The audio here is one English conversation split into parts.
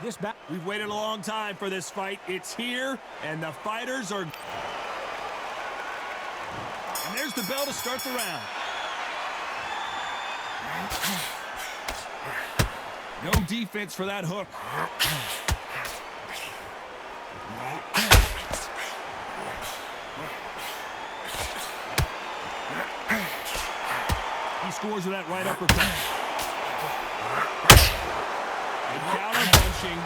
We've waited a long time for this fight. It's here, and the fighters are... And there's the bell to start the round. No defense for that hook. He scores with that right uppercut. Counter punching.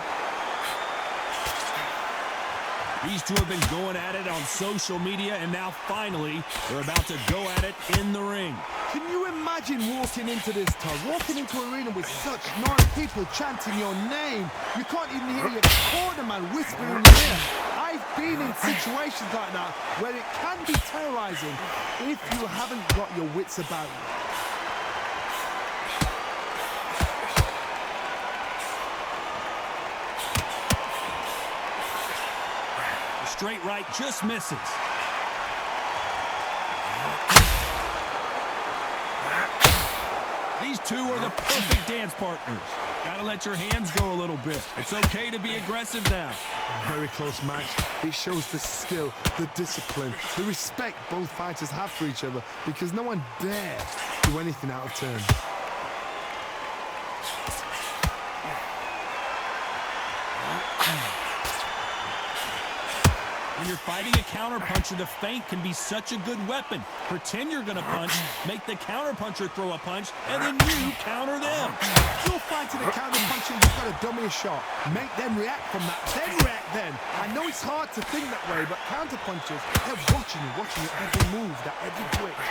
These two have been going at it on social media, and now finally they're about to go at it in the ring. Can you imagine walking into this, Todd? Walking into an arena with such known people chanting your name. You can't even hear your cornerman whispering in your ear. I've been in situations like that where it can be terrorizing if you haven't got your wits about you. Straight right just misses. These two are the perfect dance partners. Gotta let your hands go a little bit. It's okay to be aggressive now. Very close match. It shows the skill, the discipline, the respect both fighters have for each other, because no one dare do anything out of turn. When you're fighting a counterpuncher, the feint can be such a good weapon. Pretend you're going to punch, make the counterpuncher throw a punch, and then you counter them. If you're fighting a counterpuncher, you've got to dummy a shot. Make them react from that, then react then. I know it's hard to think that way, but counterpunchers, they're watching your every move, that every twitch.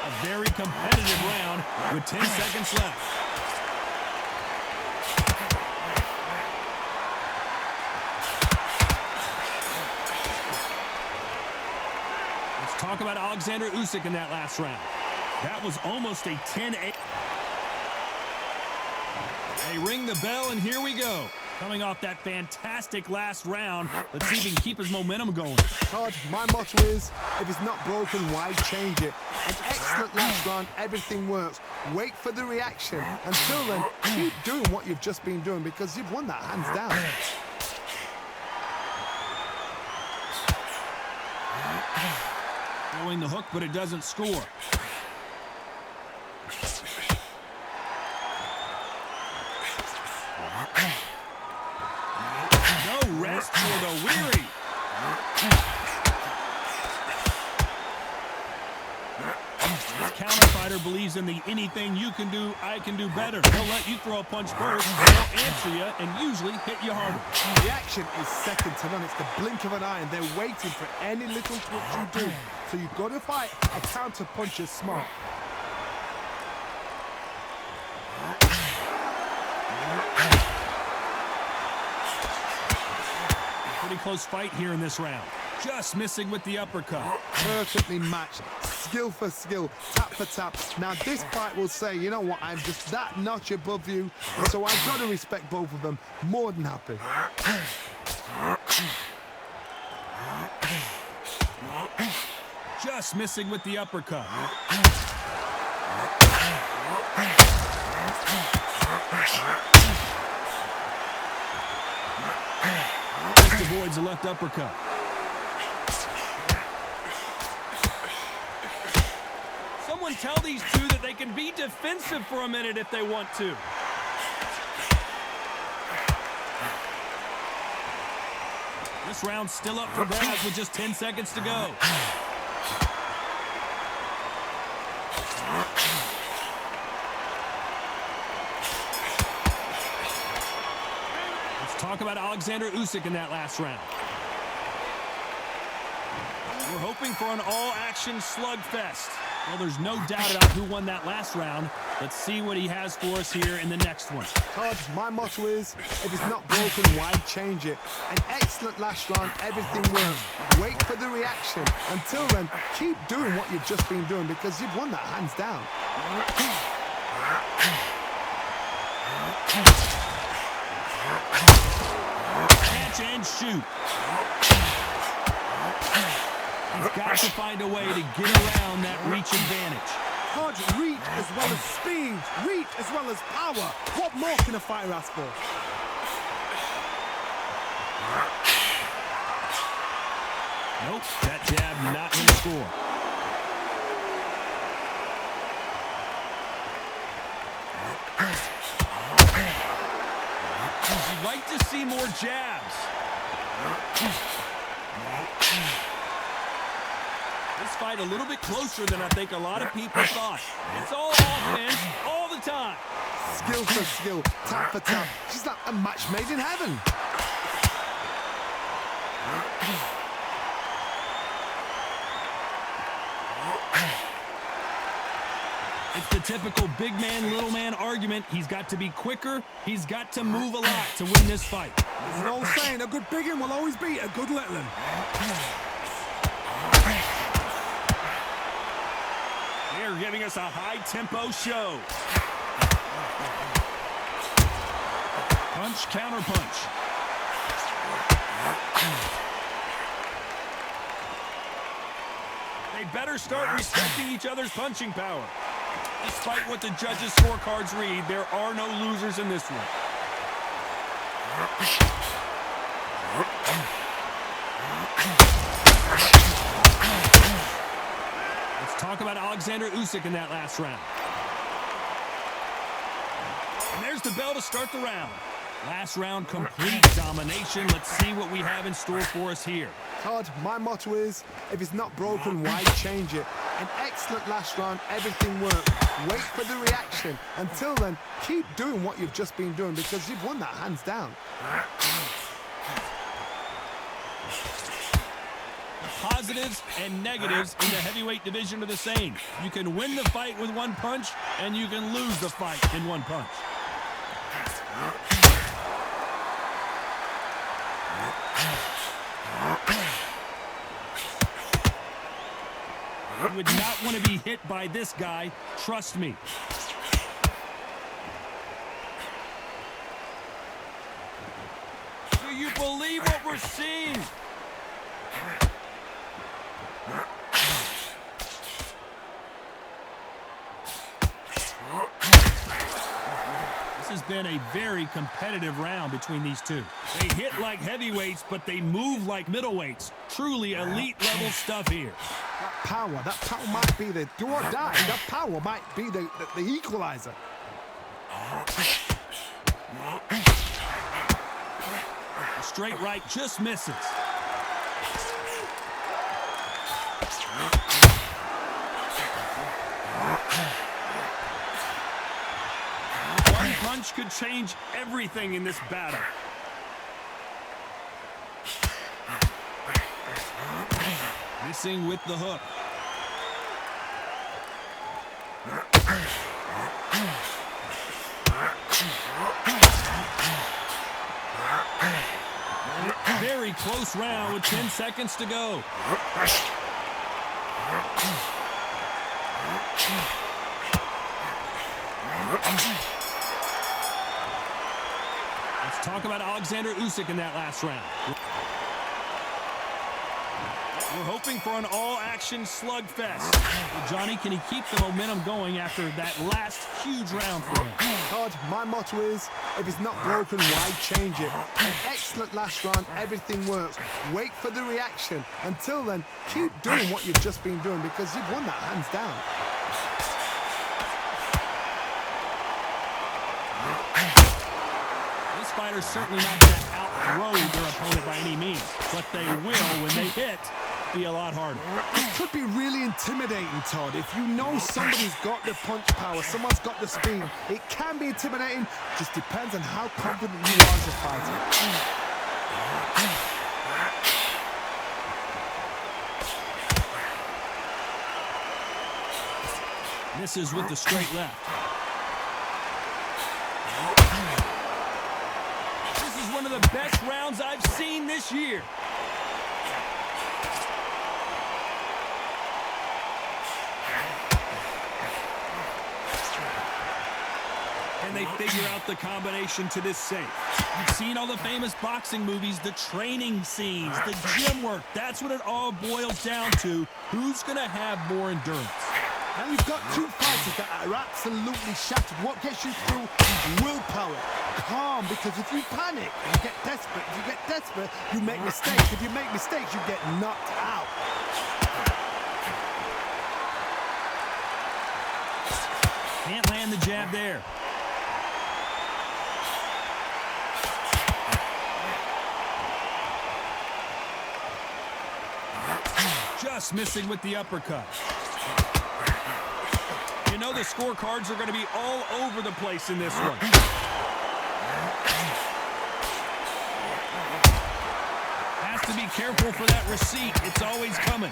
A very competitive round with 10 seconds left. Talk about Alexander Usyk in that last round. That was almost a 10-8. They ring the bell, and here we go. Coming off that fantastic last round, let's see if he can keep his momentum going. Todd, my motto is, if it's not broken, why change it? An excellent last round, everything works. Wait for the reaction. Until then, keep doing what you've just been doing, because you've won that hands down. Throwing the hook, but it doesn't score. No rest for the weary. This counter fighter believes in the anything you can do, I can do better. They'll let you throw a punch first, they'll answer you, and usually hit you harder. The action is second to none. It's the blink of an eye, and they're waiting for any little twitch you do. So you've got to fight a counter puncher smart. Pretty close fight here in this round. Just missing with the uppercut. Perfectly matched. Skill for skill, tap for tap. Now this fight will say, you know what, I'm just that notch above you, so I've got to respect both of them. More than happy. Just missing with the uppercut. Just avoids the left uppercut. Someone tell these two that they can be defensive for a minute if they want to. This round's still up for grabs with just 10 seconds to go. Let's talk about Alexander Usyk in that last round. We're hoping for an all-action slugfest. Well, there's no doubt about who won that last round. Let's see what he has for us here in the next one. Todd, my motto is, if it's not broken, why change it? An excellent last round, everything works. Wait for the reaction. Until then, keep doing what you've just been doing, because you've won that hands down. Catch and shoot. He's got to find a way to get around that reach advantage. Todd, reach as well as speed, reach as well as power. What more can a fighter ask for? Nope, that jab not going to score. You'd like to see more jabs. This fight a little bit closer than I think a lot of people thought. It's all offense all the time. Skill for skill, tap for tap. She's like a match made in heaven. It's the typical big man, little man argument. He's got to be quicker. He's got to move a lot to win this fight. There's an old saying, a good big one will always beat a good little one. They're giving us a high-tempo show. Punch, counter punch. They better start respecting each other's punching power. Despite what the judges' scorecards read, there are no losers in this one. Let's talk about Alexander Usyk in that last round. And there's the bell to start the round. Last round, complete domination. Let's see what we have in store for us here. Todd, my motto is, if it's not broken, why change it? An excellent last round, everything worked. Wait for the reaction. Until then, keep doing what you've just been doing because you've won that hands down. Positives and negatives in the heavyweight division are the same. You can win the fight with one punch, and you can lose the fight in one punch. You would not want to be hit by this guy, trust me. Do you believe what we're seeing? This has been a very competitive round between these two. They hit like heavyweights, but they move like middleweights. Truly elite level stuff here. That power might be the do or die. That power might be the equalizer. A straight right just misses. One punch could change everything in this battle. Missing with the hook. Very close round with 10 seconds to go. Let's talk about Alexander Usyk in that last round. We're hoping for an all-action slugfest. Well, Johnny, can he keep the momentum going after that last huge round for him? Todd, my motto is, if it's not broken, why change it? An excellent last round, everything works. Wait for the reaction. Until then, keep doing what you've just been doing because you've won that hands down. This fighter's certainly not going to outthrow their opponent by any means, but they will, when they hit, be a lot harder. It could be really intimidating, Todd. If you know somebody's got the punch power, someone's got the speed, it can be intimidating. Just depends on how confident you are as a fighter. Misses with the straight left. This is one of the best rounds I've seen this year. And they figure out the combination to this safe. You've seen all the famous boxing movies, the training scenes, the gym work. That's what it all boils down to. Who's going to have more endurance? Now you've got two fighters that are absolutely shattered. What gets you through is willpower, calm, because if you panic, you get desperate. If you get desperate, you make mistakes. If you make mistakes, you get knocked out. Can't land the jab there. Just missing with the uppercut. You know the scorecards are going to be all over the place in this one. Has to be careful for that receipt. It's always coming.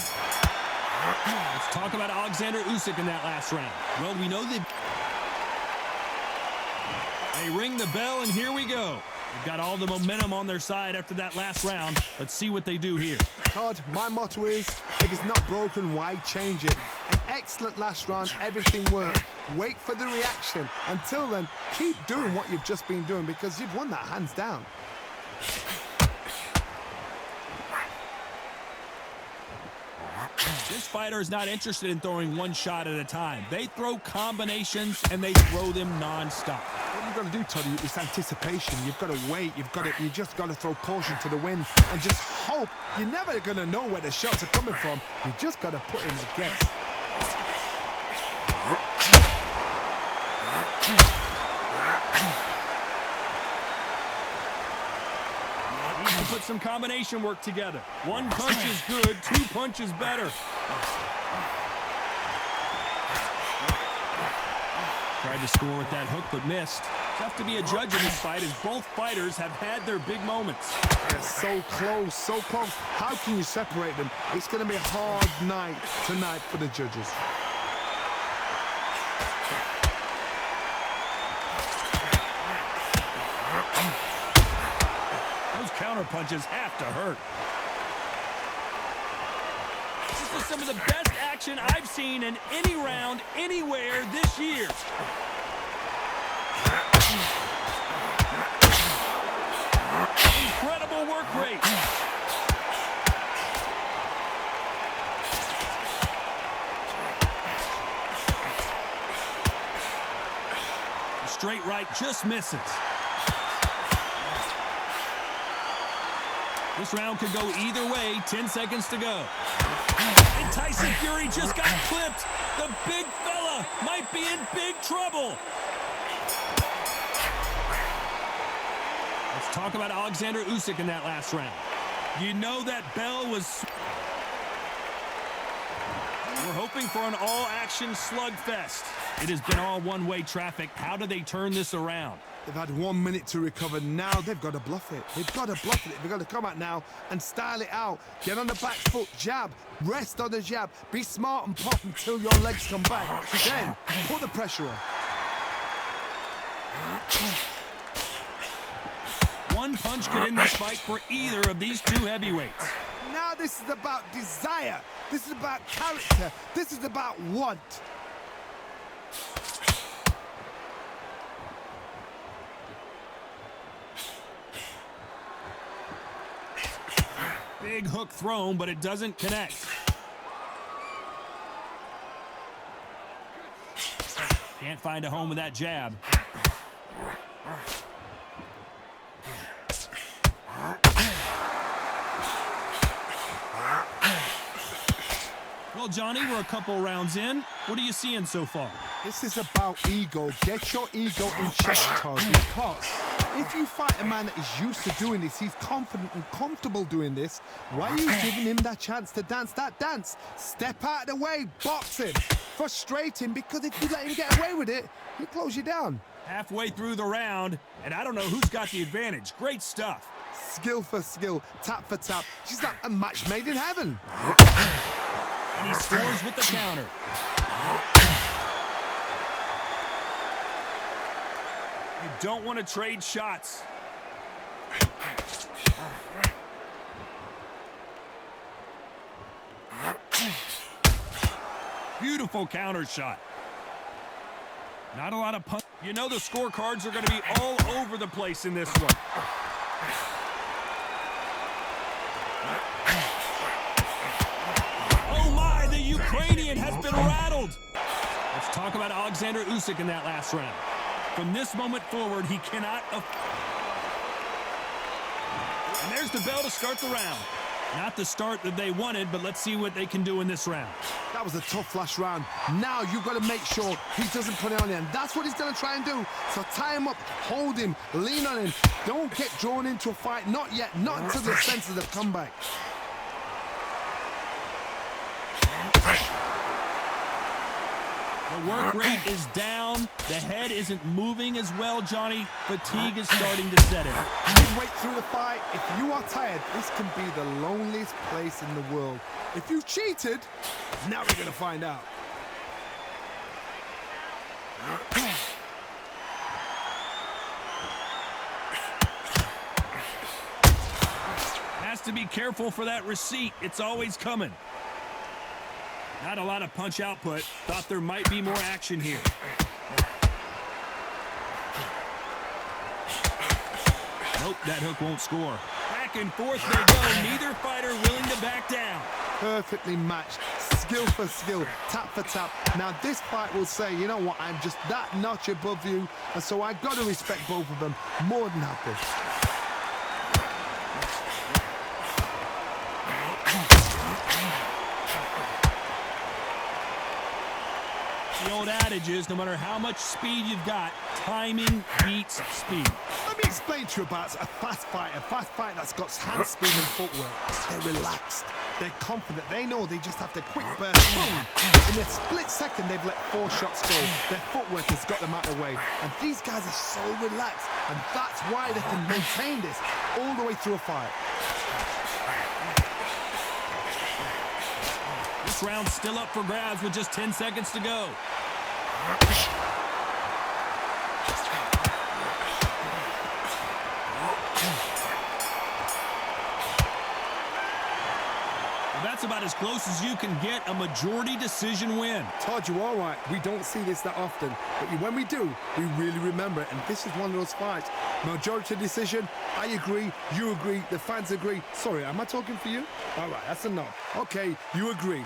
Let's talk about Alexander Usyk in that last round. Well, we know that they ring the bell, and here we go. They've got all the momentum on their side after that last round. Let's see what they do here. Todd, my motto is, if it's not broken, why change it? An excellent last round, everything worked. Wait for the reaction. Until then, keep doing what you've just been doing because you've won that hands down. This fighter is not interested in throwing one shot at a time. They throw combinations, and they throw them non-stop. What you've got to do, Toddy, is anticipation. You've got to wait. You just got to throw caution to the wind and just hope. You're never going to know where the shots are coming from. You just got to put in the guess. Needs to put some combination work together. One punch is good, two punches better. Tried to score with that hook, but missed. Tough to be a judge in this fight as both fighters have had their big moments. They're so close, so close. How can you separate them? It's going to be a hard night tonight for the judges. Those counter punches have to hurt. This is some of the best action I've seen in any round, anywhere this year. Incredible work rate. The straight right just misses. This round could go either way. 10 seconds to go. And Tyson Fury just got clipped. The big fella might be in big trouble. Let's talk about Alexander Usyk in that last round. You know that bell was... We're hoping for an all-action slugfest. It has been all one-way traffic. How do they turn this around? They've had 1 minute to recover. Now they've got to bluff it. They've got to bluff it. They've got to come out now and style it out. Get on the back foot, jab, rest on the jab. Be smart and pop until your legs come back. Then put the pressure on. One punch could end this fight for either of these two heavyweights. Now this is about desire. This is about character. This is about want. Big hook thrown, but it doesn't connect. Can't find a home with that jab. Well, Johnny, we're a couple rounds in. What are you seeing so far? This is about ego. Get your ego in check, Todd, because if you fight a man that is used to doing this, he's confident and comfortable doing this, why are you giving him that chance to dance that dance? Step out of the way, box him, frustrate him, because if you let him get away with it, he'll close you down. Halfway through the round, and I don't know who's got the advantage. Great stuff. Skill for skill, tap for tap. She's like a match made in heaven. And he scores with the counter. You don't want to trade shots. Beautiful counter shot. Not a lot of punch. You know the scorecards are going to be all over the place in this one. Oh my, the Ukrainian has been rattled. Let's talk about Alexander Usyk in that last round. From this moment forward, he cannot... And there's the bell to start the round. Not the start that they wanted, but let's see what they can do in this round. That was a tough last round. Now you've got to make sure he doesn't put it on him. That's what he's going to try and do. So tie him up, hold him, lean on him. Don't get drawn into a fight. Not yet. Not until the senses have come back. The work rate is down. The head isn't moving as well, Johnny. Fatigue is starting to set in. Midway through the fight, if you are tired, this can be the loneliest place in the world. If you cheated, now we're going to find out. Has to be careful for that receipt. It's always coming. Not a lot of punch output. Thought there might be more action here. Nope, that hook won't score. Back and forth they go. Neither fighter willing to back down. Perfectly matched. Skill for skill. Tap for tap. Now this fight will say, you know what, I'm just that notch above you. And so I've got to respect both of them. More than happy. The old adage is, no matter how much speed you've got, timing beats speed. Let me explain to you about a fast fight that's got hand speed and footwork. They're relaxed. They're confident. They know they just have to quick burst. Boom. In a split second, they've let 4 shots go. Their footwork has got them out of the way. And these guys are so relaxed. And that's why they can maintain this all the way through a fight. This round's still up for grabs with just 10 seconds to go. Well, that's about as close as you can get a majority decision win. Todd, you're all right. We don't see this that often. But when we do, we really remember it. And this is one of those fights. Majority decision. I agree. You agree. The fans agree. Sorry, am I talking for you? All right, that's enough. Okay, you agree.